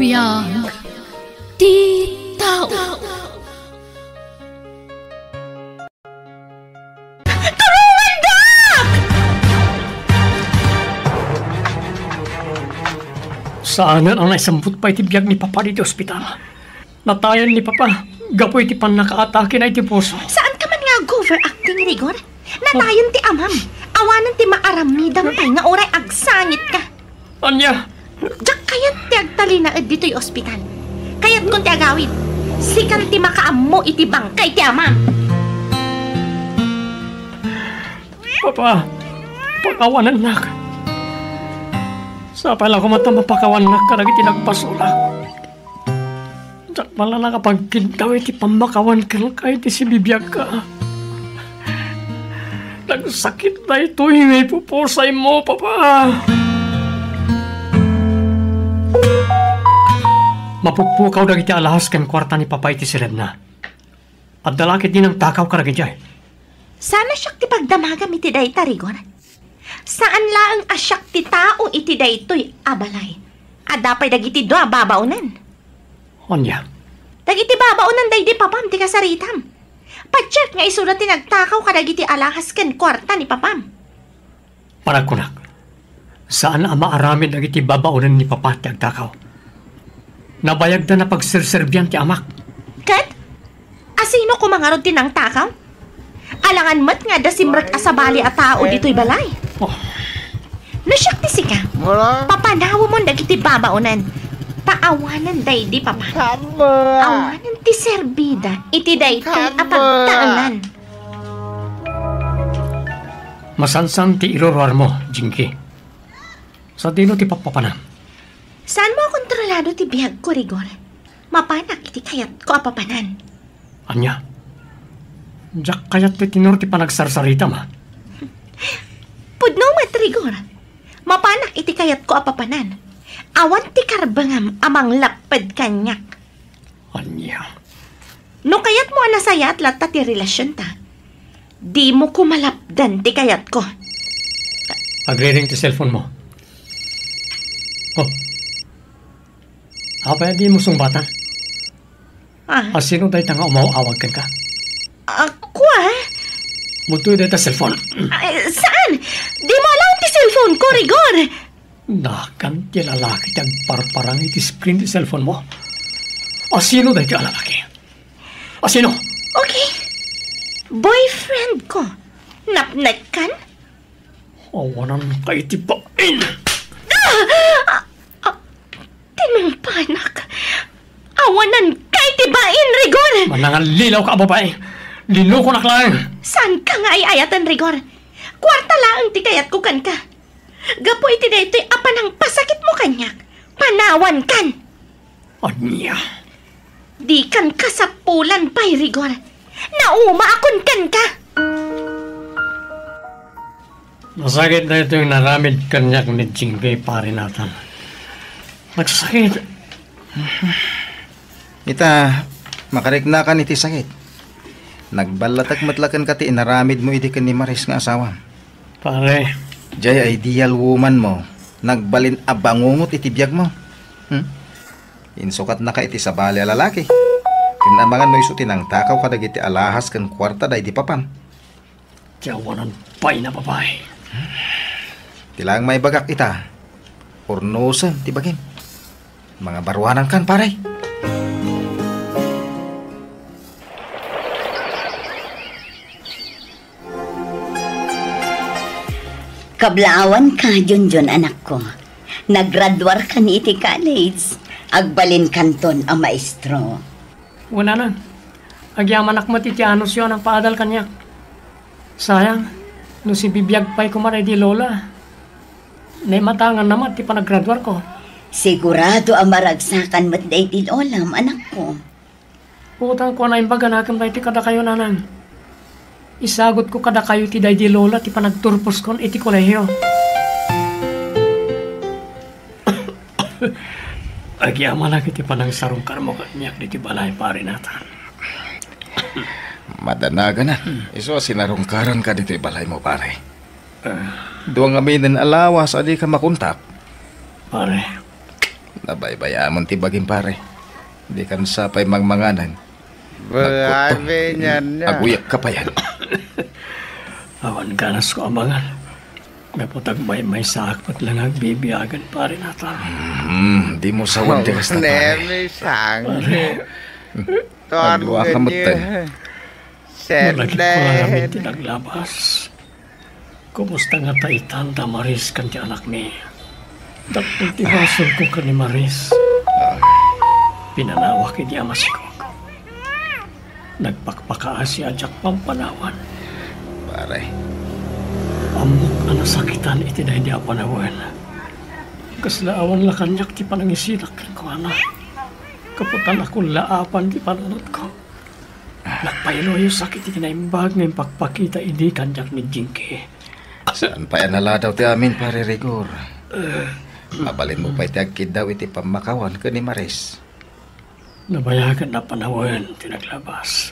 Biyag ti tao. Saanan ang naisambut pa iti biyag ni Papa dito ospital. Natayan ni Papa, gapoy iti pan nakaatake na iti puso. Saan ka man nga overacting, Rigor? Natayan ti amam. Awanan ti maaramidam pay nga oray agsangit ka. Anya? Diyak kayat ti agtalinaed dito'y ospital. Kayat kung ti agawid. Sikan ti makaammo iti bangkay ti amam. Papa, pakawanan nak. Sa pala ko mata mapakawan nak karagi tinagpasula. Diyak pala nakapagkintaw iti pamakawan ka kahit iti bibiyag ka. Nagsakit na ito, may pupusay mo, Papa. Mapupukaw na iti alahas ken kwarta ni Papa iti sirem na. At dalakit din ang takaw karagi jay. Sana siyak ti pagdamagam iti dayta, Rigor. Saan laang asyak ti tao iti daytoy abalay. Adapay dagiti do babaunan. Anya? Dagiti babaunan day di Papam ti kasaritam. Padyat nga isulat ti nagtakaw kadagiti alahas ken kwarta ni Papam. Paragkunak, saan ang maaramid dagiti babaunan ni Papa ti agtakaw? Nabayag na pagserserbian ti amak. Kat? Asino kumangarod ti nang takaw? Alangan mat nga da simrek asabali a tao dito'y balay. Oh. Nasyak ti sika. Papanawa mo dagiti babaunan. Paawanan day di Papa. Awanan ti serbida. Iti day to'y apagtaanan. Masansan ti irorwar mo, Jinky. Sa dino ti papapanam. Saan mo kontrolado ti biyag ko, Rigor? Mapanak iti kayat ko apapanan. Anya? Diyak kayat ti tinor ti panagsarsarita ma. Pudno mat, Rigor. Mapanak iti kayat ko apapanan. Awan ti karbangam amang lapad kanyak. Anya? No kayat mo anasaya at lata ti relasyon ta. Di mo kumalapdan ti kayat ko. Agre-ring ti cellphone mo. Oh. Apa di mo sumbatan? Sino dahi nga umawawag ka? Ako Mutoy dahi ta cellphone. Saan? Di mo alam ti cellphone ko, Rigor. Nakan ti lalaki ti agparparang iti screen ti cellphone mo. Sino dahi ti lalaki? Sino? Okay. Boyfriend ko. Napnek kan? Awanan ka iti bain. Tinumpanak. Awanan kay tibain, Rigor. Manangan lilaw ka, babae. Lilo ko naklaan. Saan ka nga ayatan, Rigor? Kwarta laang ti kayat ko kan ka. Gapo iti daytoy apan ang pasakit mo kanyak. Panawan kan. Anya? Di kan kasapulan pa'y, Rigor. Nauma akon kan ka. Masakit na ito yung naramid kanyak ni Jinky pare natin. Nagsakit. Ita, makarignakan iti sakit. Nagbalatag matlakan ka ti inaramid mo iti kan ni Maris nga asawa. Pare. Jay ideal woman mo. Nagbalin abangungot iti biyag mo. Insukat na ka iti sabali a lalaki. Kinamangan no iso tinang takaw kadag iti alahas kan kwarta da iti Papam. Tiyawanan pa'y na babae. Tilang may bagak ita. Ornosan ti bagim. Mga baruanan kan paray. Kablaawan ka, Junjun, anak ko. Naggraduar ka ni iti college. Agbalin kanton ang maestro. Wala lang. Agyaman akmat iti anos yun ang paadal kanyak. Sayang, no si bibiyag pa'y kumaray di lola. Naimatangan naman ti panaggraduar ko. Sigurado ang maragsakan mat day ti lolam, anak ko. Putang ko na imbaga nakam na iti kada kayo nanan. Isagot ko kada kayo ti day di lola ti panagturpos kon iti kolehiyo. Agyaman lang iti panagsarong karmo kanyak di ti balay pare natin. Madanaga na. Iso sinarungkaran ka dito balay mo pare. Duwang aminin alawas adi ka makuntak. Pare. Abay-bayamon ti baging pare. Di kan sapay magmanganan. Grabe niyan na. Aguyak ka pa yan. Awan ganas ko amangan. Naputag may sakot lang agbibiyagan pare nata. Di mo sawan ti kasta pare. Nemi sang. Agwa ka matan. Malagi ko amin Senden. tinaglabas. Kumusta nga taitan ta Maris kan ti anak ni. Dapit ti hasol ko ka ni Maris. Pinanawa ki di amas ko. Nagpakpakaasi ajak pampanawan. Pare. Amok ang nasakitan iti dahi di apanawan. Kaslaawan la kanyak ti panangisinak ko anak. Kaputan ako laapan ti panunod ko. Nagpaylo yung sakit iti naimbag ng pagpakita hindi kanyak ni Jinky. Saan pa yan naladaw ti amin pare Rigor? Mabalin mo pa iti agkid daw iti pamakawan ka ni Maris. Nabayagan na panawan tinaglabas.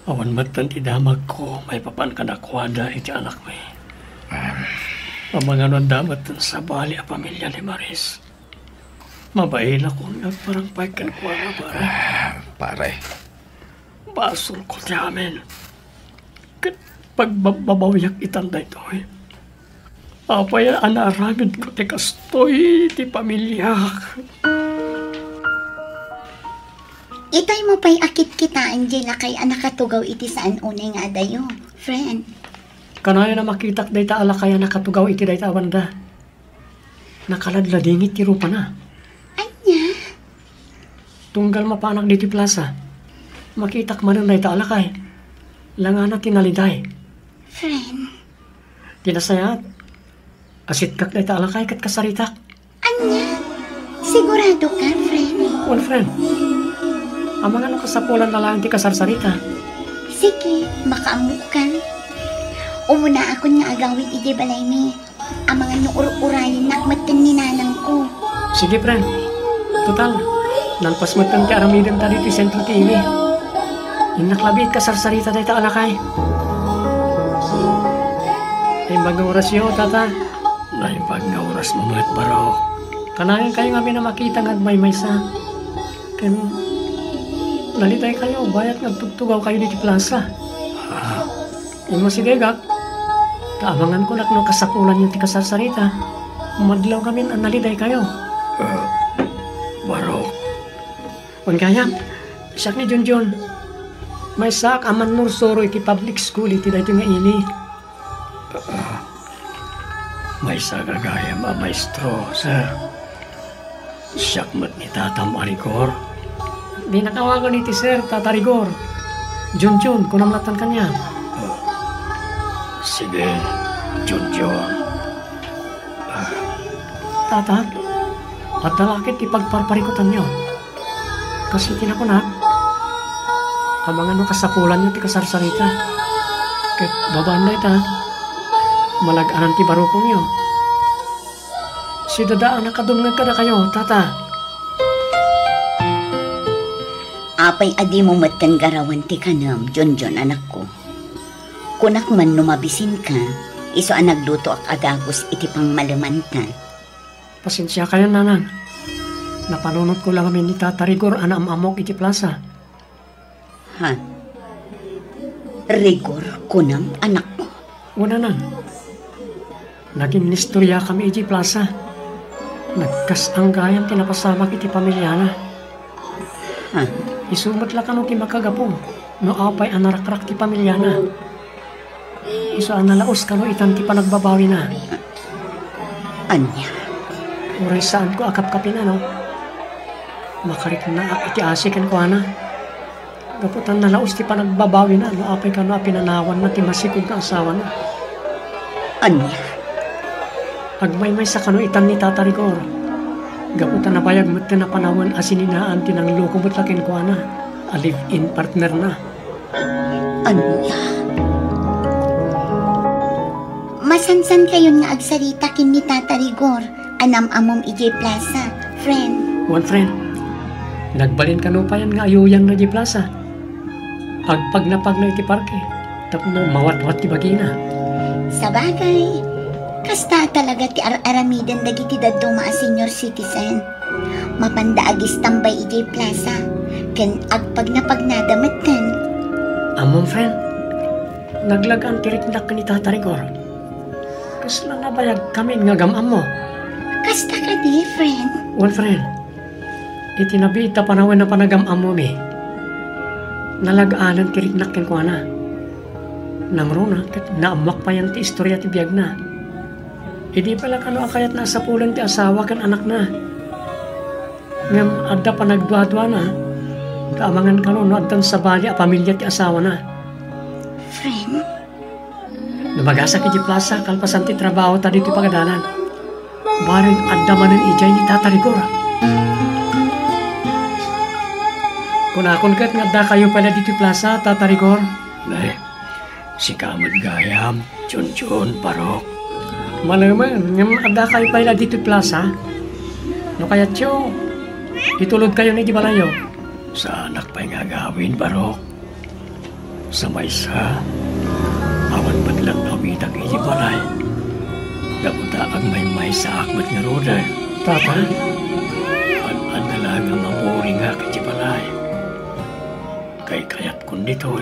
Awan matan ti damag ko may papan ka nakwada iti anak mo. Ang mga nun damat sa bali a pamilya ni Maris. Mabayin ako nagparang paikan ko na pare. Pare. Basol ko ti amin. Pagbabawiyak itanda ito eh. Apay anaramid ko ti kastoy ti pamilya. Itay mo pa'y akit kita, Angela, kay anak katugaw iti saan unay nga dayo. Friend. Kanaya na makitak day ta ala kaya nakatugaw iti day ta awanda. Nakaladladingit ti rupa na. Anya? Tunggal mapanak diti plaza. Makitak man day ta ala kay. Langana tinaliday. Friend. Tinasayat. Asit kak day ta ala kay kat kasaritak. Anya? Sigurado ka, friend? One friend. Ang mga nakasapulan na lang ti kasarsarita. Sige, makaamok ka. Umuna ako nga agawit iti balay mi. Ang mga nuur-urayin nakmatan ni nanang ko. Sige, friend. Total, nalpas mo ti aramidin tadi ti sentro ti ini. Inaklabit kasarsarita day ta alakay. Ay bagang oras yo, tata. Ay bagang oras mo mat baro. Kanayan kayo nga minamakita nga may sa. Kaya nalitay kayo, bayat nagtugtugaw kayo dito plaza. Imo si Degak, kaabangan ko nak no kasapulan yung tikasarsarita. Madlaw kami ang nalitay kayo. Barok. Kung kaya, siyak ni Junjun. May sak aman nursoro iti public school iti dahito nga ini. May sagagaya ma maestro, sir. Siyak mat ni tatam arigor. Di nakawagan iti sir, Tata Rigor. Junjun, kunamlatan kanya. Sige, Junjun. Tata, at dalakit ipagparparikutan nyo. Kasi tinakunat, ang mga kasapulan nyo ti kasarsarita. Kahit babaan na ita, malag-anan ti barukong nyo. Si dadaan nakadungag ka na kayo, Tata. Apay adi mo matan garawan ti kanam, Jonjon anak ko. Kunak man numabisin ka, iso ang nagluto ak adagos iti pang malamanta. Pasensya kayo, nanang. Napanunod ko lang kami ni Tata Rigor anam-amok iti plaza. Ha? Rigor kunam anak ko. Una nang. Naging nistorya kami iti plaza. Nagkasanggayan tinapasamak iti pamilyana. Ha? Isumat lang kano ti makagapong. No apay anarakrak ti pamilyana. Iso analaos kano itan ti panagbabawi na. Anya? Uray saan ko akap-kapin no? Makarit na ak iti asikan ko ana. Gaputan nalaos ti panagbabawi na. No apay kano apinanawan na ti masikog na asawa na. Anya? Agmay-may sa kano itan ni Tata Rigor. Gaputan na bayag mo na panawan asininaan tinang loko mo't lakin ko na. A live-in partner na. Anya? Masansan kayo nga agsarita kin ni Tata Rigor. Anam-amom ijay plaza. Friend. One friend, nagbalin ka no pa yan nga ayuyang na di plaza. Agpag na iti parke. Tapos no mawat-wat ti bagina. Sa bagay. Kasta talaga ti aramidan dagiti dadto maa senior citizen. Mapandaagis tambay ijay plaza. Ken agpag napagnadamatan. Among friend, naglagan tiriknak ka ni Tata Rigor. Kas lang nabayag kami nga gamam mo. Kasta ka di, friend. One friend, itinabi ita panawin na panagamam mo mi. Nalagaanan tiriknak ken ko na. Nang runa, naamak pa yan ti istorya ti biyag na. Hindi pala kano akayat na sa pulan ti asawa kan anak na. Ngam adda pa nagdwa-dwa na. Kaamangan kano no addan sa bali a pamilya ti asawa na. Friend? Namagasa ki di plaza kalpasan ti trabaho ta dito pagadanan. Baring adda manan ijay ni Tata Rigor. Kunakon kat nga adda kayo pala dito plaza, Tata Rigor. Nay, si Kamad Gayam, Chun-chun, Parok. Malaman, ngam adda kayo pala dito plaza. No kaya tiyo, itulod kayo ni di balayo. Sa anak pa'y nga gawin, Parok. Sa maysa, awan ba't lang awitag iji balay. Gabuta ang may sa akmat nga roda. Tata, an na lang ang mamuri nga kiti balay. Kay kayat kun dito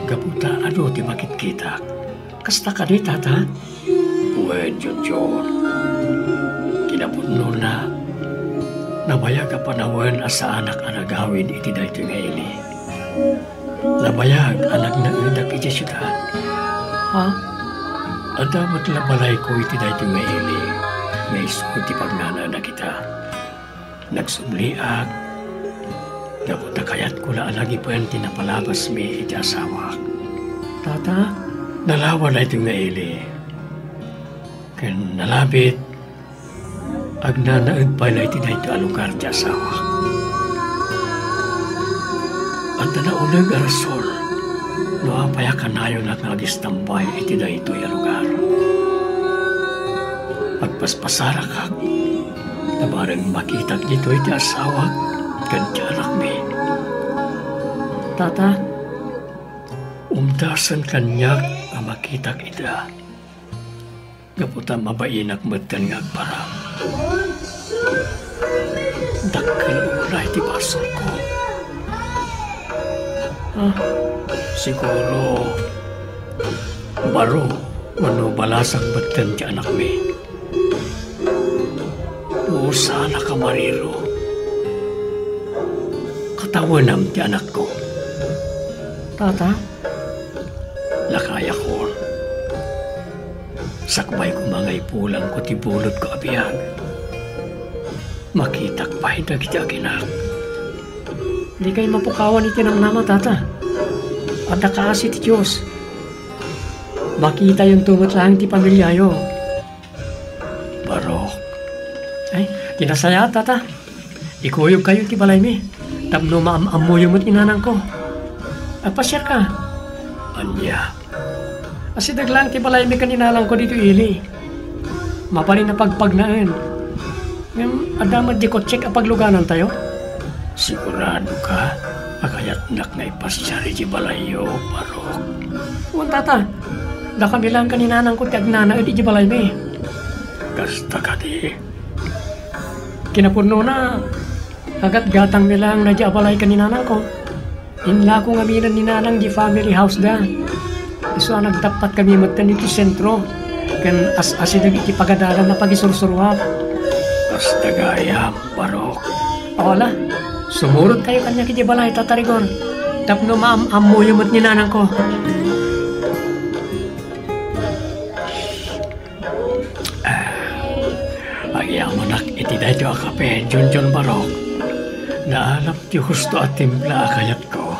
gabuta ano ti makit-kita. Kasta ka di, Tata? Uwen, Jun-jun. Kinapuno na. Nabayag ka panawan asa anak anagawin iti dayto nga ili. Nabayag anak na udak iti syudad. Ha? Adamat labalay ko iti dayto nga ili. May isod ti pagnana na kita. Nagsumliak. Gabuta kayat ko na alagi po yan tinapalabas mi iti asawa. Tata, nalawa na ito nga ili. Ken nalabit, agnanaag pala iti na ito alugar ti asawa. Anta na unag arasol, no apaya kanayon at nagistambay iti na ito alugar. Pagpaspasara ka, nabarang makitag dito iti asawa, kan ti anak mi. Tata, umdasan kanyak ang makitag ita. Gaputa mabainak matan nga agparang. Dakkel ulay ti basol ko. Siguro baro wano balasak matan ti anak mi. Sana ka mariro. Katawanam ti anak ko. Tata? Lakaya ko. Sakbay ko mga ipulang ko ti bulod ko abiyag. Makitak pa hindag iti aginak. Di kayo mapukawan iti ng nama, Tata. At nakaasi ti Diyos. Makita yung tungot lang ti pamilyayo. Barok. Ay, tinasaya, Tata. Ikuyog kayo ti balay mi. Tapno maamamuyo mo't inanang ko. Pasyar ka. Anya. Asi daglang ti balay mi kaninalang ko dito ili. Mapalin na pagpagnaan. Ngam adamad di ko check apagluganan tayo. Sigurado ka? Akayat nak na ipasyari di balayo, Parok. Huwag, Tata. Da kami lang kaninanang ko ti agnana di balay mi. Kasta ka di. Kinapuno na. Agat gatang nilang na di abalay kaninanang ko. Inla ko nga minan ni nanang di family house da. Iso nagdapat kami magtan iti sentro. Kan as-asidag iti pagadalan na pagisursurwap. Basta gayam, Parok. Wala. Sumurot kayo kanya kiti balay, Tata Rigor. Tapno maam-amuyo mo't ni nanang ko. Agyaman iti dahito akape, Jun-jun, Parok. Naalap ti husto at timpla akayat ko.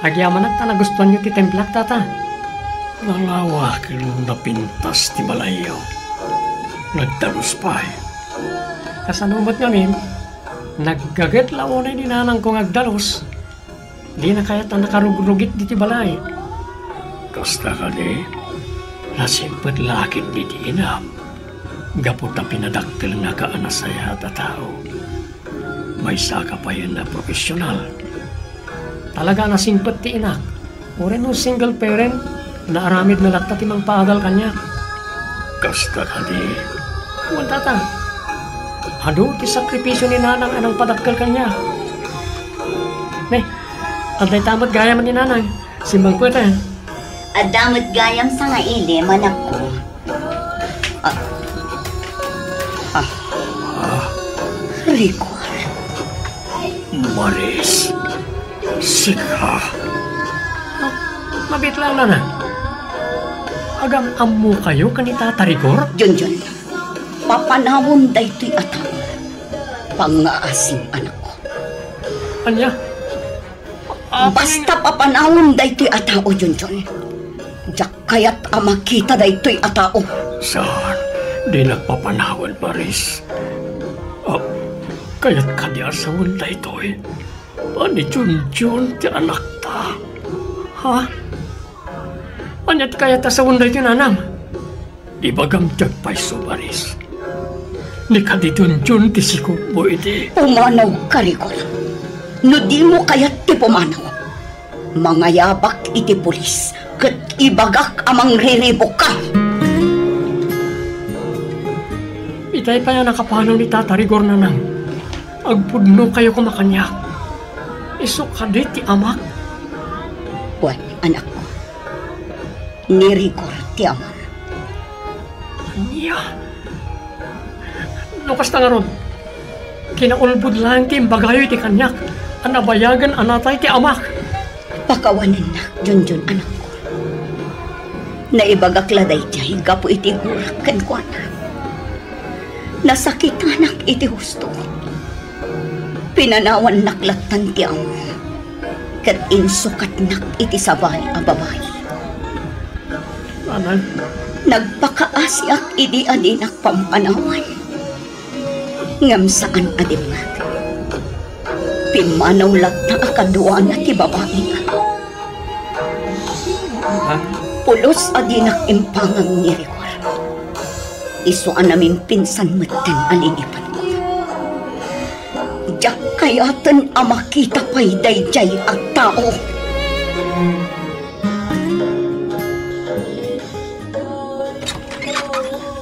Agyaman at nagustuhan niyo ti templak, Tata. Nalawak yung napintas ti balayo. Nagdalos pa Kasanumot ngamin, naggagat launay ni nanang kong agdalos. Di na kaya nakarugrugit di ti balay. Kasta ka di, nasimpad lakin di ti inam. Gaputa pinadaktil na kaanasaya at tao. May saka pa yan na profesional. Talaga nasimpad ti inak. Ore no single parent na aramid na lakta timang paadal kanya. Kasta ka di. Tata. Ano ti sakripisyo ni nanang anang padakkel kanya? Ne, aday tamat gaya man ni nanang. Simbang ko ito. Adamot gayam sa nga ili, manak ko. Rigor. Maris. Sika. Mabitla na na. Agam amu kayo kanita tarigor? Junjun, papanawon da ito'y ataw. Pangaasim anak ko. Anya? Basta papanawon da ito'y ataw, Junjun. Diyak kaya't amakita da ito'y ataw. Saan? Di nagpapanawan, Maris. Kaya't kadiasawan na ito eh. Ani Junjun ti anak ta. Ha? Anya't kaya't asawan na ito nanam. Ibagam tagpay so, Maris. Ni kadi Junjun ti sikop mo iti. Pumanaw ka, Rigor. No di mo kaya't ti pumanaw. Mga yabak iti pulis. Kat ibagak amang riribok ka. Itay pa yan nakapanaw ni Tata Rigor nanang. Agpudno kayo kumakanyak. Iso ka di ti amak. Wan, anak ko. Ni Rigor ti amak. Anya? Lukas na nga ron. Kinaulbud lang ti imbagayo ti kanyak. Anabayagan anatay ti amak. Pakawanan na, Junjun, anak ko. Naibagak laday tiya, higa po iti gurak kan ko anak. Nasakit anak iti husto. Pinanawan naklatan ti amo. Kat insukat nak iti sabay a babay. Anan? Nagpakaasyak idi adinak pampanawan. Ngam saan adimag. Pimanaw lagta akadua na ti babae nga. Ha? Pulos adinak impangang ni Rigor. Isuan namin pinsan matan alinipan ko. Diyak kayatan amakita pa'y dayjay at tao.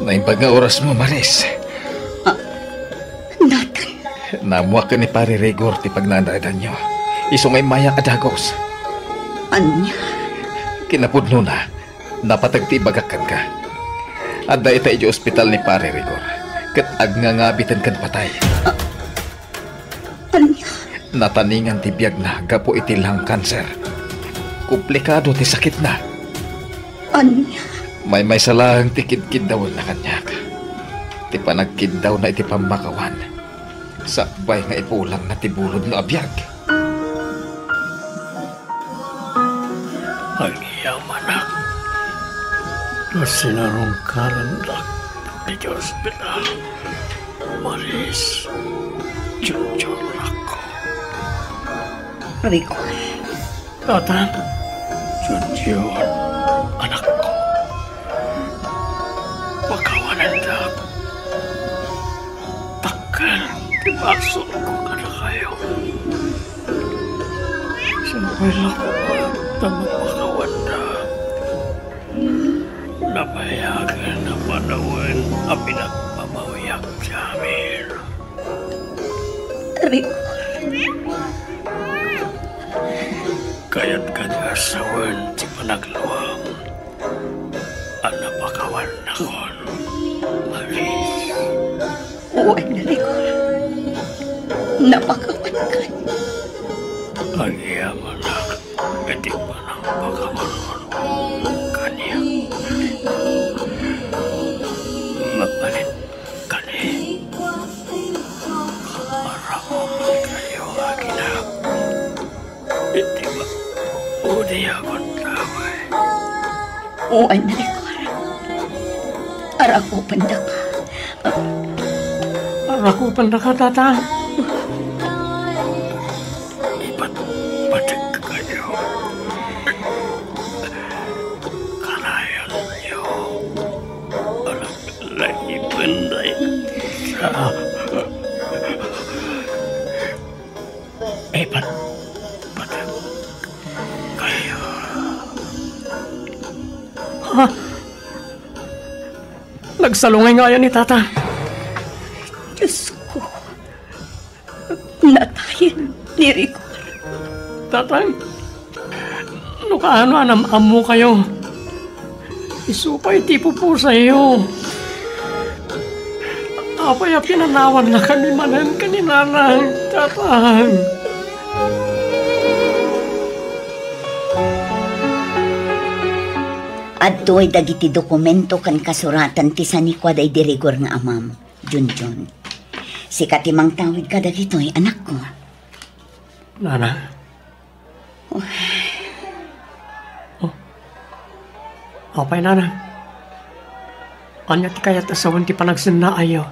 Naimbag nga oras mo, Maris. Nathan. Namuha ka ni Pare Rigor ti pagnandadan nyo. Iso ngay mayak adagos. Anya. Kinapudno na, napatagti bagakan ka. Adda ita iti ospital ni Pare Rigor. Kat agngangabitan kan patay. Anya. Nataningan ti biyag na gapo iti lang kanser. Komplikado ti sakit na. Anya. May salang ti kidkid daw na kanyak. Ti panagkid daw na iti pamakawan. Sakbay nga ipulang na ti bulod no abiyag. Ang iyamanak. Sinarong karandak di hospital. Maris. Junjun ako. Rigor. Tata. Junjun. Anak ko. Pagkawanan na. Takal. Tibaso ko ka na kayo. Siyempre lang ko na magpakawan na. Napayagan na panawin ang pinagmamawiyak sa amin. Rigor. Kaya't kaniasawan si panagluwang ang napakawan na kon. Maris. Uwan na, Rigor. Napakawan ka. Ang iyaman na iti pa ng pakawan kanya. Mapalit kani. Maraman kayo aginak. Iti ba? Udi akong taway. Uwan na, Rigor. Arakupan na ka. Arakupan na ka, Tata. Ipat kayo. Kanayan niyo. Alam lagi panday sa... Ipat kayo. Ha? Nagsalungay nga yan ni tata. Diyos ko. Natayin ni Rico. Tatay, ano kaano anam mo kayo? Isupay tipo po sa iyo. Apay pinanawan na kanimanan kaninanay, tatay. Adto'y dagiti dokumento kan kasuratan ti sanikwa day dirigor nga amam, Junjun. Si katimang tawid ka dagito'y anak ko. Nana? Apay, nana. Anya ti kayat asawan ti panagsin na ayo.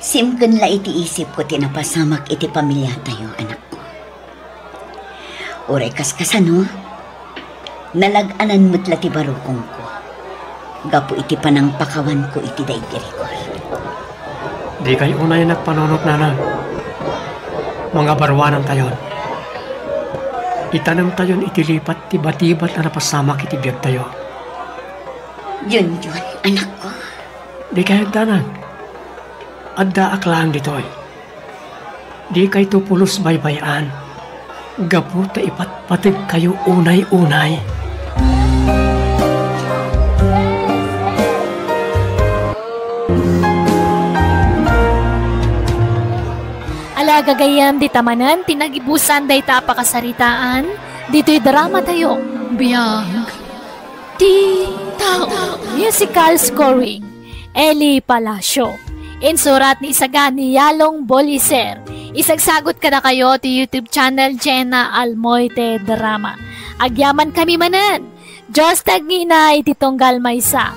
Simken la iti isip ko tinapasamak iti pamilya tayo, anak ko. Uray kaskasano, nalaganan mo't lati barukong ko. Gapo iti panang pakawan ko iti daydirigor. Di kayo unay nagpanunot, nana. Mga barwanan tayon. Itanam tayon itilipat tibat-tibat na napasamak iti biyag tayo. Yun, anak ko. Di kayo danan. Adda aklang ditoy. Di kayo tupulos baybayan. Gapu ta ipatpatig kayo unay-unay. Alagagayam di tamanan, tinagibusan day tapakasaritaan, dito'y drama tayo. Biyag. Di tao. Musical scoring, Eli Palacio. Insurat ni Isagan ni Yalong Boliser. Isagsagot ka na kayo ti YouTube channel Jenna Almoite Drama. Agyaman kami manan. Diyos tagina iti tunggal maysa.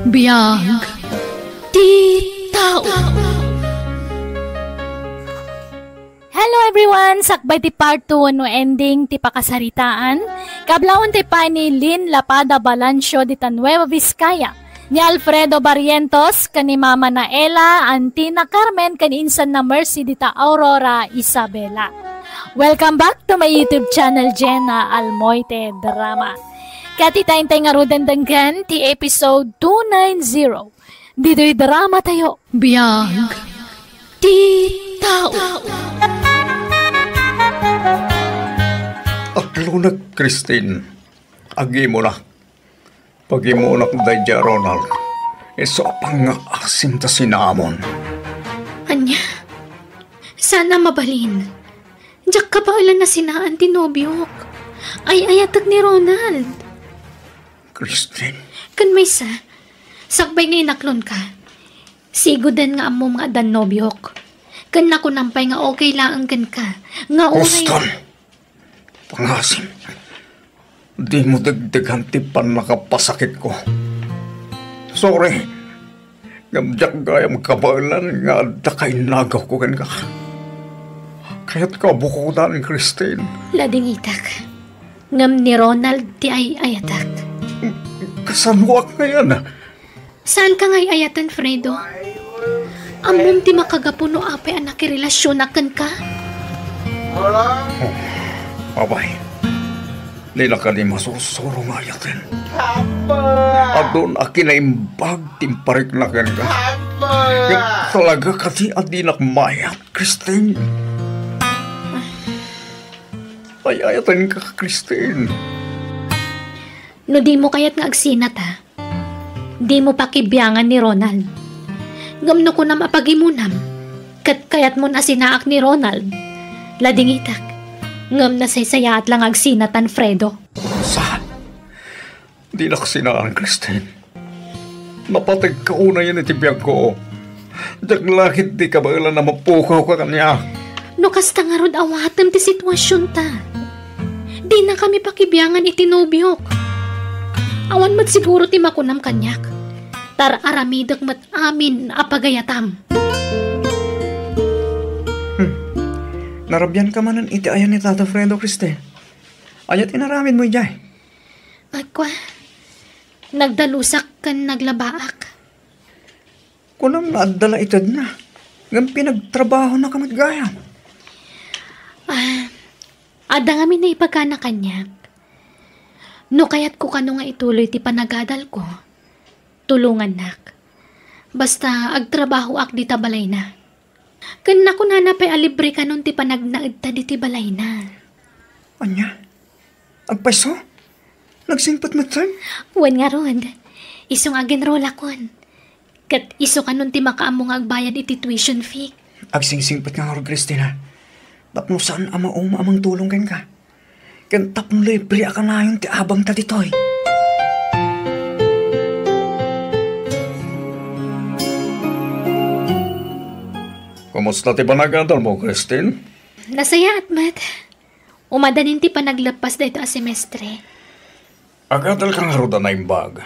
Biyag. Di tao. Hello everyone! Sakbay ti part 2 no ending ti pakasaritaan. Kablawon ti pa ni Lynn Lapada Balancio di Nueva Vizcaya. Ni Alfredo Barrientos, kani Mama na Ella, Antina Carmen, kani Insan na Mercy di ta Aurora Isabela. Welcome back to my YouTube channel Jenna Almoite Drama. Kati tayong nga rudandanggan ti episode 290. Dito'y drama tayo. Biyag. Di tao. Aklunag, Christine. Agi mo na. Pagi mo na kudadya, Ronald. Iso pang nga asim ta sinamon. Anya, sana mabalin. Diyak ka pa ulan na sinaan tinobyok. Ay ayatag ni Ronald. Christine. Kan may sakbay nga inaklon ka. Sigudan nga amo mga adan nobyok. Kan na kunampay nga okay lang kan ka. Nga Boston. Pangasim. Di mo dagdagan ti pan nakapasakit ko. Sorry. Gamjak gaya magkabalan nga adda kay nagaw ko kan ka. Kaya't ka bukudan, Christine. Lading itak. Ngam ni Ronald ti ay ayatak. Kasanuak na yan. Saan ka nga'y ayatan, Fredo? Amom ti makagapuno apay anak relasyon akan ka? Abay. Nila ka ni masusuro nga yatin. Adon akin na imbag timparik na kan ka. Yung talaga kasi adi nakmayat, Christine. Ay ayatan ka, Christine. No di mo kayat nga agsinat ha. Di mo pakibiyangan ni Ronald. Gamno ko na mapagimunam. Kayat mo na sinaak ni Ronald. Lading itak. Ngam na saysaya at lang agsinatan, Fredo. Saan? Di na kasinaan, Christine. Napatag ka una yan itibiyag ko. Daglakit di ka ba ilan na mapukaw ka kanya? No kasta nga rod awatan ti sitwasyon ta. Di na kami pakibiyangan itinubyok. Awan mat siguro ti makunam kanyak. Tar aramidak mat amin apagayatam. Narabyan ka manan iti ayan ni Tata Fredo, Christine. Ayat inaramid mo ijay. Agwa, nagdalusak kan naglabaak. Kunam naadala itad na. Ngam pinagtrabaho na kamagayam. Ada nga na ipagkana kanyak. No kayat ko kano nga ituloy ti panagadal ko. Tulungan nak. Basta agtrabaho ak di tabalay na. Kan ko nanapay alibre ka nun ti panagnaid ta di ti balay na. Anya? Agpaiso? Nagsingpat matay? Wan nga ron. Isong agenrola kon. Kat iso ka nun ti makaamong agbayad iti tuition fee. Agsingsingpat nga ron, Christina. Tapno saan amang tulong ken ka? Ken tapno libre ka na yun ti abang ta ditoy. Kumusta ti panagadal mo, Christine? Nasaya at mat. Umadanin ti panaglapas da ito a semestre. Agadal ka nga roda na imbag.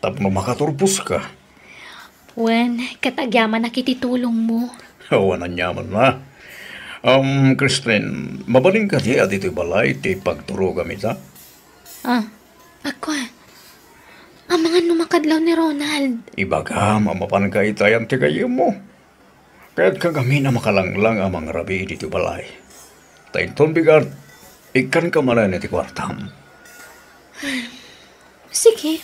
Tapno makaturpos ka. Wen, katagyaman na kititulong mo. Awan nyaman na. Christine, mabaling ka di adito balay ti pagturo kami ta? Ako ang mga numakadlaw ni Ronald. Ibaga, mamapan ka itayan ti kayo mo. Kaya't kagami na makalanglang amang rabi dito balay. Tainton bigat, ikan ka malan iti kwartam. Sige.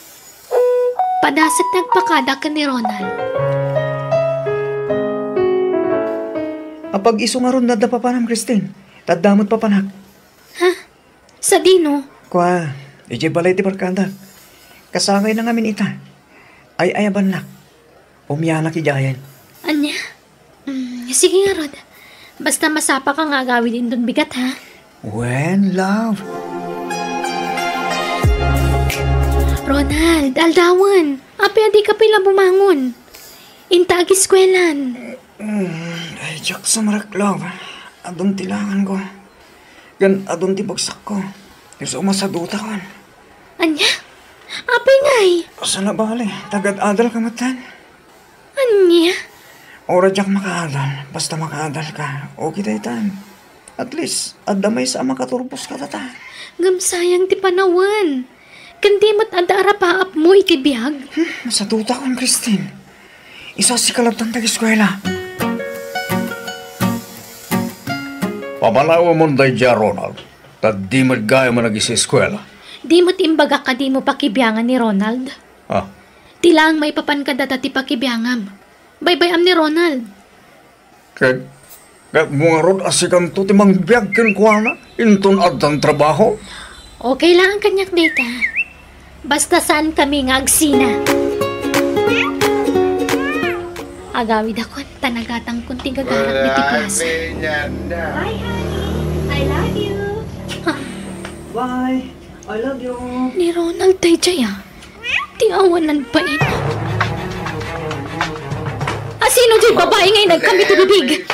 Padasat nagpakada ka ni Ronald. Apag iso nga ron nada papanam, Christine. Tadamot papanak. Ha? Sa dino? Kwa, iti balay ti barkada. Kasangay na ngamin ita. Ay ayaban nak. Umiyanak ijayan. Anya? Sige nga, Rod. Basta masapa ka nga gawin din doon bigat, ha? When, love? Ronald, aldawan. Api adi ka pila bumangon. Inta agi skwelan. Ay, Jack sa marak, love. Adon tilangan ko. Gan adon ti bagsak ko. Isa umasaduta ko. Anya? Api ngay? Asa na bali? Tagad-adal ka matan. Anya? Ora Jack makaadal. Basta makaadal ka. Okay tayo tan. At least, adamay sa makaturpos ka tata. Gamsayang ti panawan. Kandi mat ada arapaap mo ikibiyag. Masaduta ko, Christine. Isa si kalabtan tag-eskwela. Pamalawa mo day dya, Ronald. Tad di magaya mo nag-isa-eskwela. Di mo't imbaga ka di mo pakibiyangan ni Ronald. Ah? Tilang may papan ka data ti pakibiyangam. Bye-bye ni Ronald. Kaya mga rod asikan to timang biyag kinkwa na. Inton adang trabaho. Okay lang ang kanyak data. Basta saan kami nga agsina. Agawid ako tanagatang kunting gagarak ni Tiplas. Bye, I love you. Bye. I love you. Ni Ronald tayo jaya. Tiawanan pa ina. Sino dyan babae ngayon nagkamit ti bibig?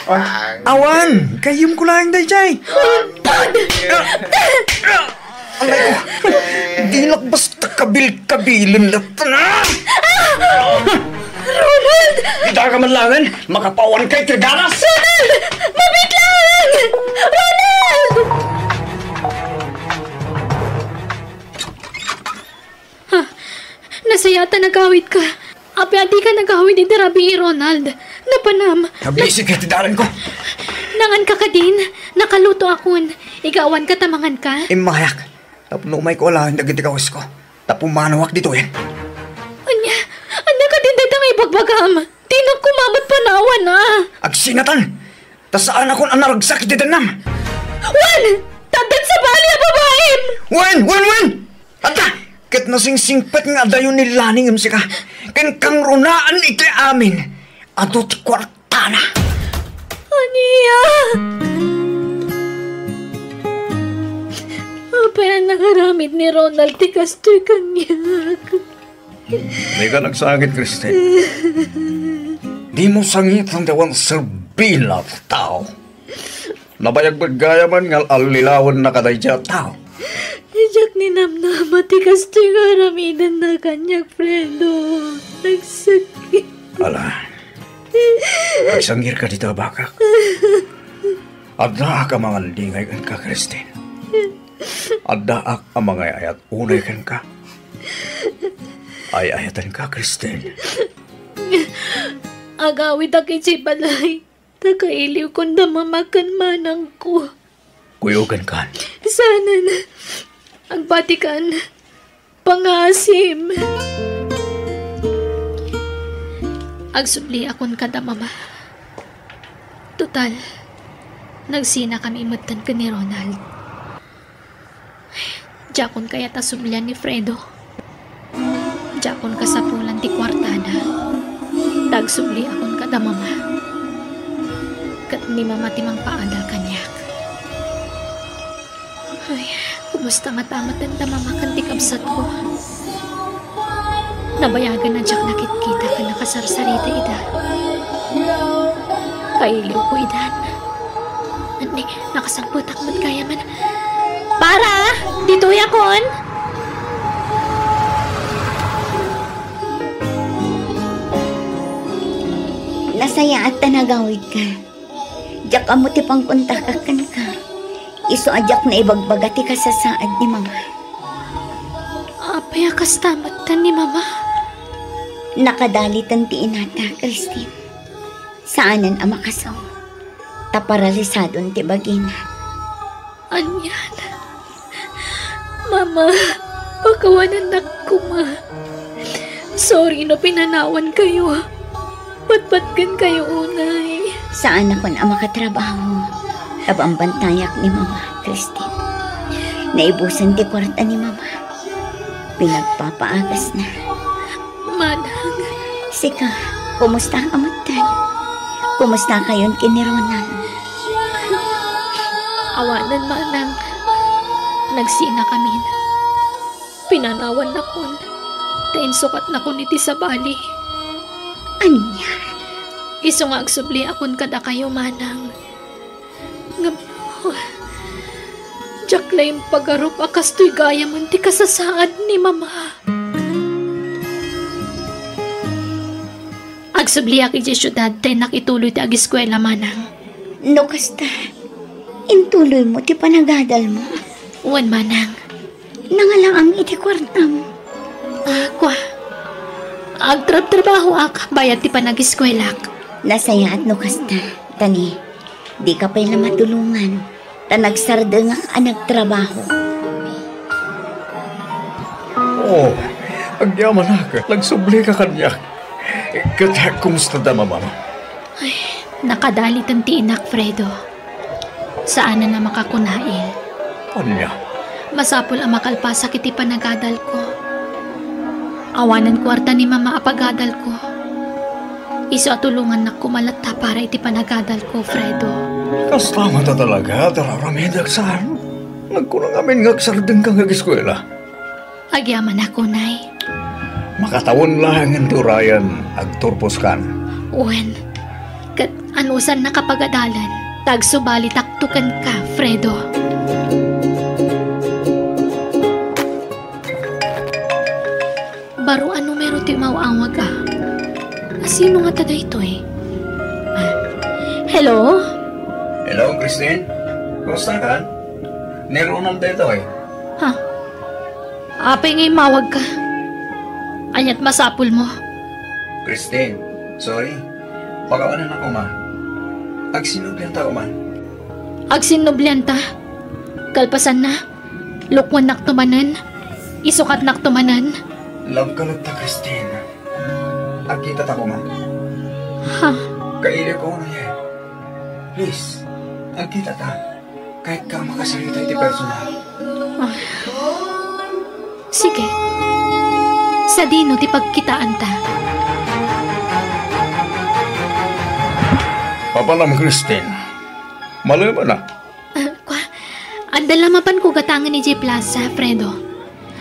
Awan! Kayong kulang day, Jay! Alay ko! Di lang basta kabil-kabilin lahat na! Ronald! Hindi ka man langan! Makapawan kay Triganas! Ronald! Mabit lang! Ronald! Nasayata nagawit ka. Api adi ka nagawid ni Terabi Ronald. Napanam. Nabisi ka tidaran ko. Nangan ka din. Nakaluto akon. Igawan ka tamangan ka. Imayak. Tapno umay ko alahan dagiti kawas ko. Tapumanawak dito eh. Anya ka din dito may bagbagam. Di na kumamat panawan na. Agsinatan! Tasaan akong anaragsak di danam. Wan! Tagdan sa bali ang babaeng! Wen! Ata! Kat nasingsingpat nga dayon ni Laning si ka. Ken kang runaan iti amin. Ato ti kwartana. Aniya! Apa yan nakaramit ni Ronald ti kastoy kanyak? May ka nagsangit, Christine. Di mo sangit ang dawan serbila tao. Nabayag-bagaya man nga alilawan na kadayja tao. Ijak ni namnama ti kastoy karamidan na kanyak, Fredo. Nagsakit. Ala, nagsangir ka dito, bakak. Adda ka mga lingay kan ka, Christine. Adda ang mga ayat unay kan ka. Ay ayatan ka, Christine. Agawid aki si balay. Tagailiw kong damamakan manang ko. Kuyugan ka. Sana na ang batikan pangasim. Agsubli akon kada mama. Total, nagsina kami imatan ka ni Ronald. Jakon kaya ta sublian ni Fredo. Jakon kasapulan ti kwartada. Dagsubli akon kada mama. Kat ni mama timang paadal kanyak. Ay, kumusta nga tamatan ta mama kan ti kabsat ko. Nabayagan na jak nakit-kita ka nakasarsarita ida. Kailiw ko idan. Ani, nakasangputak mo't kaya man. Para! Dito yakon! Nasaya at tanagawid ka. Diyak amo ti pangkontakakan ka. Iso ajak na ibagbagati ka sa saad ni mama. Apay akas tamatan ni mama. Nakadalitan ti inata, Christine. Saanan ang makasaw? Taparalisadon ti bagina. Anyan. Mama, pakawanan na ko ma. Sorry no pinanawan kayo. Patpatgan kayo unay. Saan ako na makatrabaho? Tabang bantayak ni mama, Christine. Naibusan ti kwarta ni mama. Pinagpapaagas na. Manang. Sika, kumusta ang amatan? Kumusta kayon kini Ronald? Awanan manang. Nagsina kami na. Pinanawan na kun. Tain sukat na kun iti sa bali. Anya? Iso nga agsubli akon kada kayo manang. Ngam... Jakla yung pagarup akas to'y gaya man ti kasasaad ni mama. Agsubli ak iti syudad tayo nakituloy ti ag-eskwela manang. No kasta, intuloy mo ti panagadal mo. Uwan manang. Nangalang ang iti kwarta mo. Kwa. Agtrab-trabaho ak, bayad ti panag-eskwelak. Nasaya at no kasta, tani, di ka pa'y matulungan. Tanagsarda nga ka nagtrabaho. Oh, agyaman na ka. Nagsubli ka kanya. Kaya, kumusta da, mama? Ay, nakadalit ang tiinak, Fredo. Saan na makakunail? Kanya? Masapol ang makalpasak iti panagadal ko. Awanan kwarta ni mama apagadal ko. Iso atulungan na kumalata para iti panagadal ko, Fredo. Kastama ta talaga, dararamedag saan. Nagkunang amin ngagsardeng kang ag-eskwela. Agyaman ako, Nay. Makatawon lang ang turayan, agturpos kan. Uwan, kat anusan nakapagadalan, tagsubali taktukan ka, Fredo. Baro ano meron ti mawawag ah. Sino nga tada ito eh? Hello? Hello, Christine. Kumusta ka? Ni Ronald dito eh. Ha? Apay ngay mawag ka. Anyat masapul mo. Christine, sorry. Pagawanan ako, ma. Agsinublihan ta ko, man. Agsinublihan ta? Kalpasan na? Lukwan naktumanan? Isukat naktumanan? Love ka ta, Christine. Agkita ta ko, ma. Ha? Kaili ko na yan. Please, agkita ta. Kahit ka makasalita iti personal. Ah. Sige. Sa dino ti pagkitaan ta. Papalam, Christine. Malama na. Andalamapan ko gatangan ni J. Plaza, Fredo.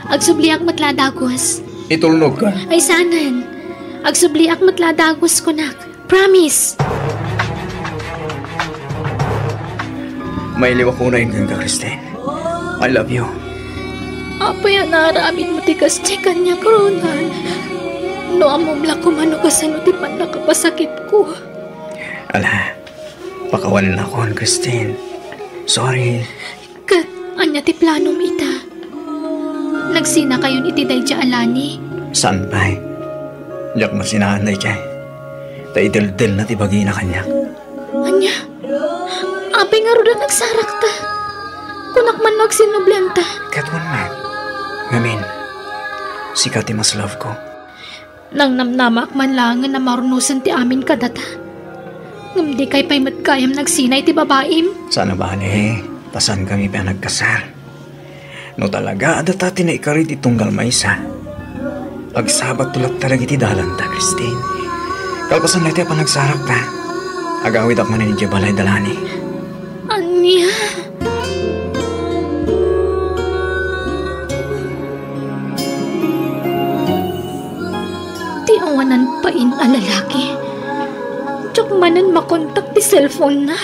Agsubliak matladagos. Itulnog ka. Ay sanan. Agsubliak matladagos ko nak. Promise. May liwa ko na yun ka, Christine. I love you. Apa yan naaramin mo ti kasi kanya, Ronald? No amumla ko mano kasi no di man nakapasakit ko. Ala, pakawalan ako, Christine. Sorry. Kat, anya ti plano ita. Nagsina kayon iti day dya alani. Saan pa'y? Diyak masinahan day dyan. Taidil-dil na tibagi na kanya. Anya? Apay nga ro na nagsarak ta. Kunak man magsinublenta. Katwan man. Ngamin, sikat ti mas love ko. Nang namnamak man lang na marunusan ti amin kadata. Ngam di kay pa'y matkayam nagsinay ti babaim. Sana bale, pasan kami pa nagkasal. No talaga, adata tinaikarit itunggal maysa. Pagsabat tulak talaga iti dalan ta, Christine. Kalpasan na iti pa nagsarap ta. Agawid ak man ni Jabalay dalani. Anya? Ti awanan pa in a lalaki. Tsak manan makontak ti cellphone na.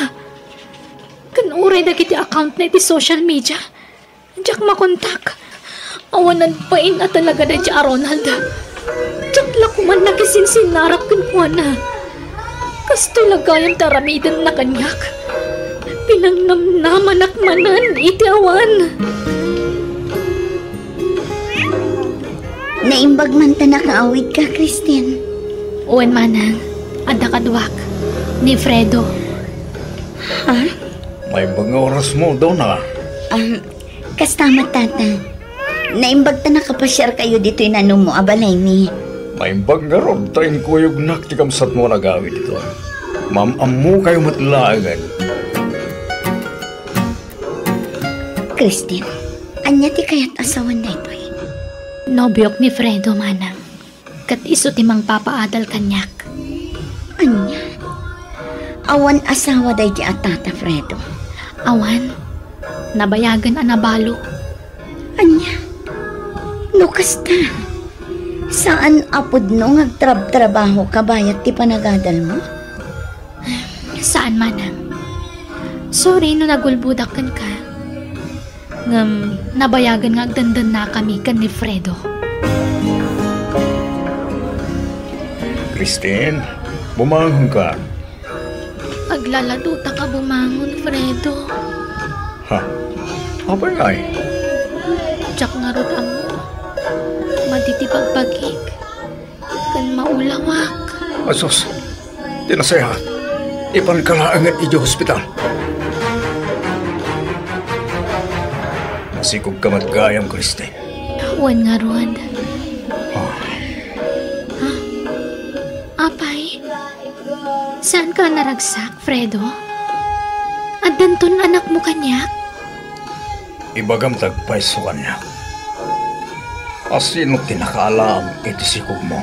Kanuray na kiti account na iti social media. Tsak makontak. Awanan pa in a talaga na ti Ronald. Tsak lakuman na kisinsinarap kunkuana. Kasto lagayang taramidan na kanyak. Pinangnamnaman akmanan iti awan. Naimbag man ta nakaawid ka, Christine. Uwan manang, ada kadwak, ni Fredo. Ha? May mga oras mo daw na. Kastama tata. Naimbag ta nakapasyar kayo dito inanong mo, abalay mi. May mga ron tayong kuyog naktikamsat mo nagawid ito. Ma'am-amu kayo matlagan. Christine, anya ti kayat asawan na ito eh. Nobyok ni Fredo manang, kat iso timang papaadal kanyak. Anya? Awan asawa day ti atata, Fredo. Awan, nabayagan anabalo. Anya? No kasta. Saan apod no ngagtrab-trabaho kabayat ti panagadal mo? Saan manang? Sorry no nagulbudakan ka. Ngam, nabayagan nga agdandan na kami kan ni Fredo. Christine, bumangon ka. Aglaladuta ka bumangon, Fredo. Ha? Apa nga eh? Tsak nga rod ang matitipagpagik. Kan maulawak. Asos, tinasayahan. Ipankalaangan iji hospital. Masikog ka matgayam, Christine. Wan nga rod. Ha? Apay? Saan ka naragsak, Fredo? At danton anak mo kanyak? Ibagam tagpaiso kanya. Asino tinakaalam iti sikog mo?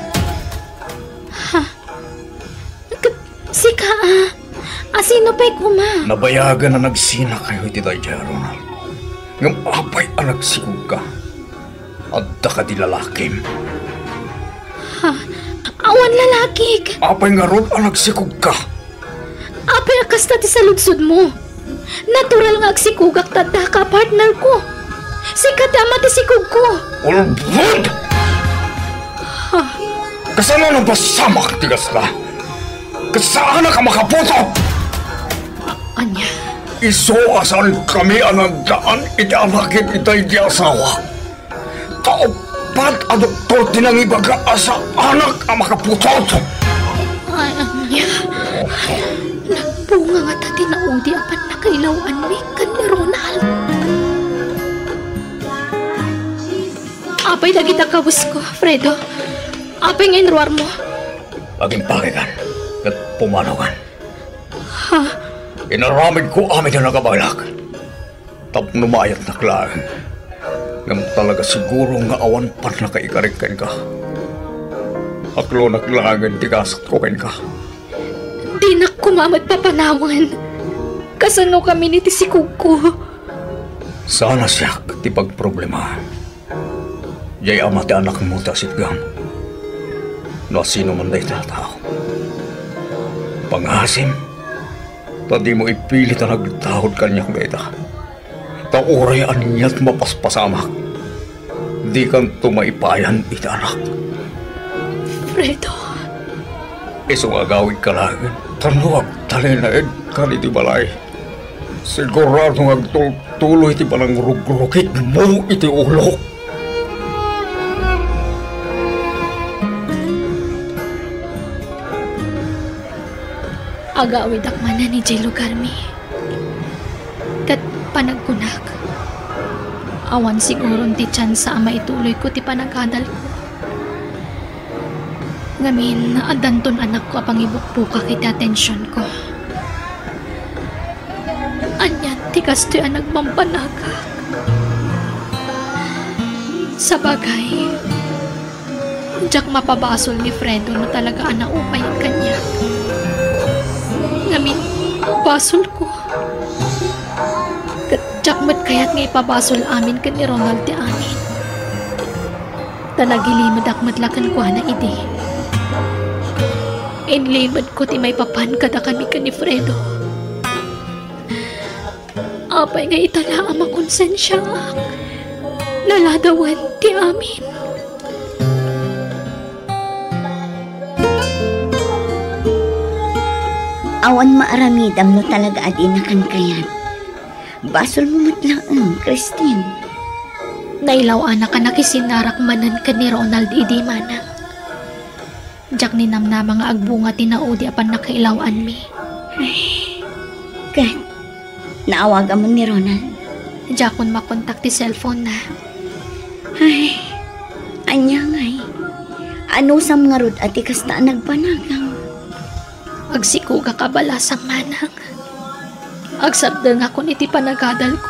Sika asino pa'y kuma? Nabayagan na nagsina kayo iti Daya, Ronald. Ngam apay ang nagsikog ka. At ka di lalakim. Awan lalaki. Apay nga ron ang nagsikog ka. Apay akasta ti saludsod mo. Natural nga agsikugak tadda ka, partner ko. Sika tama ti sikog ko. Ulbud! Kasano nang pasamak tigas ka? Kasaan ka makaputo? Anya? Iso asan kami anagdaan iti anakit itay di asawa. Taopat a doktor tinangibaga asa anak ang makaputot. Anya? Nagbunga nga tati na udi apan nakailawan mi kan ni Ronald. Apay na kita kabus ko, Fredo. Apay nga inruar mo. Aging pakikan at pumanawan. Ha? Inaramid ko amin na nakabalak. Tap numayat na klaan. Ngam talaga siguro nga awan pa nakaikarikan ka. Aklo naklangan tigasat ko ken ka. Di na kumamad papanawan. Kasano kami ni tisikog ko. Sana siya ti pagproblema. Jay ama ti anak mo ta sitgam. No sino man day tao. Pangasim. Tadi mo ipilit na nagtahod kanyak beta. Taurayan niya't mapaspasamak. Di kan tumaipayan ita anak. Fredo. Isong agawid ka lang. Tanuag talinaid ka ni ti balay. Sigurado agtuloy ti palang rugrukit mo iti ulo. Agawid akmana ni Jay lugar mi. Kat panagkunak. Awan siguro ti tsansa maituloy ko ti panagkadal ko. Ngamin, adanton anak ko apang ibukbuka kiti atensyon ko. Anyan, ti kastoy ang nagmampanagak. Sa bagay, jak mapabasol ni Fredo na talaga ang naupayan kanya. Ngamin, basol ko. Jak mat kaya't nga ipabasol amin ka ni Ronald ti amin. Talagilimad akmatlakan ko na ide. Inlimad ko ti may papan kada kami ka ni Fredo. Apay nga itala ang makonsensya ak. Laladawan ti amin. Awan maaramidam no talaga adi na kan kayat. Basol mo matlaang, Christine. Nailaw anak ka nakisinarak manan ka ni Ronald idi manang. Jak ni namna mga agbunga tinaudi apan nakailawan mi. Kat, naawagan mo ni Ronald. Jak kun makontak ti cellphone na. Ay, anyang ay. Ano sam nga rod ati kasta nagpanagang. Agsikuga ka balasang manang. Agsabda nga kun iti panagadal ko.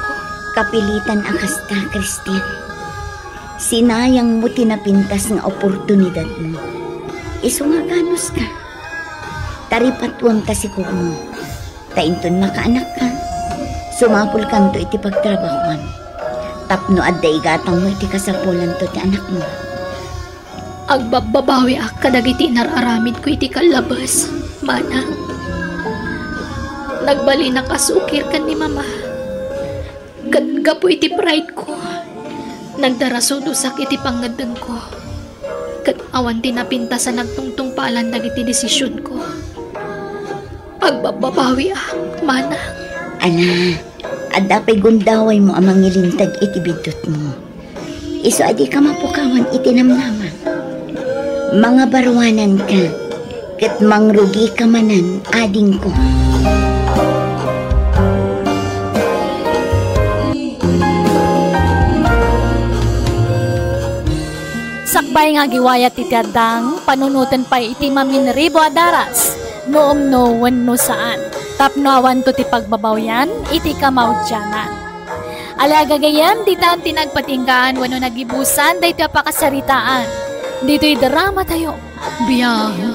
Kapilitan akasta, Christine. Sinayang mo tinapintas nga oportunidad mo. Iso nga ganos ka. Taripatwang ta si kumo. Tainton makaanak ka. Sumapul kanto iti pagtrabahuan. Tapno adda igatang mo iti kasapulan to ti anak mo. Agbababawi ak kadagiti nararamid ko iti kalabas, manang. Nagbali na kasukir kan ni mama. Gapo iti pride ko. Nagdaraso dusak iti pangadang ko. Kat awan tinapinta sa nagtungtung paalan dagiti desisyon ko. Agbababawi ak, manang. Ana, adapay gundaway mo ang mangilintag iti bidot mo. Iso adi ka mapukawan iti namnaman. Mga barwanan ka, kat mangrugi ka manan ading ko. Sakbay nga giwayat iti adang, panunutan pa iti maminribo adaras, noong no wenno saan. Tapno awan to ti pagbabawyan, iti kamaudyanan. Alaga gayam, ditaan tinagpatinggaan, wano nagibusan, dahito apakasaritaan. Dito'y drama tayo, biyag,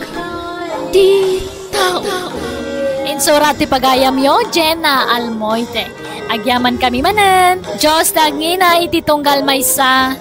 di tao. Insurat ti pagayam yo, Jenna Almoite. Agyaman kami manan, Diyos tagngina iti tunggal maysa.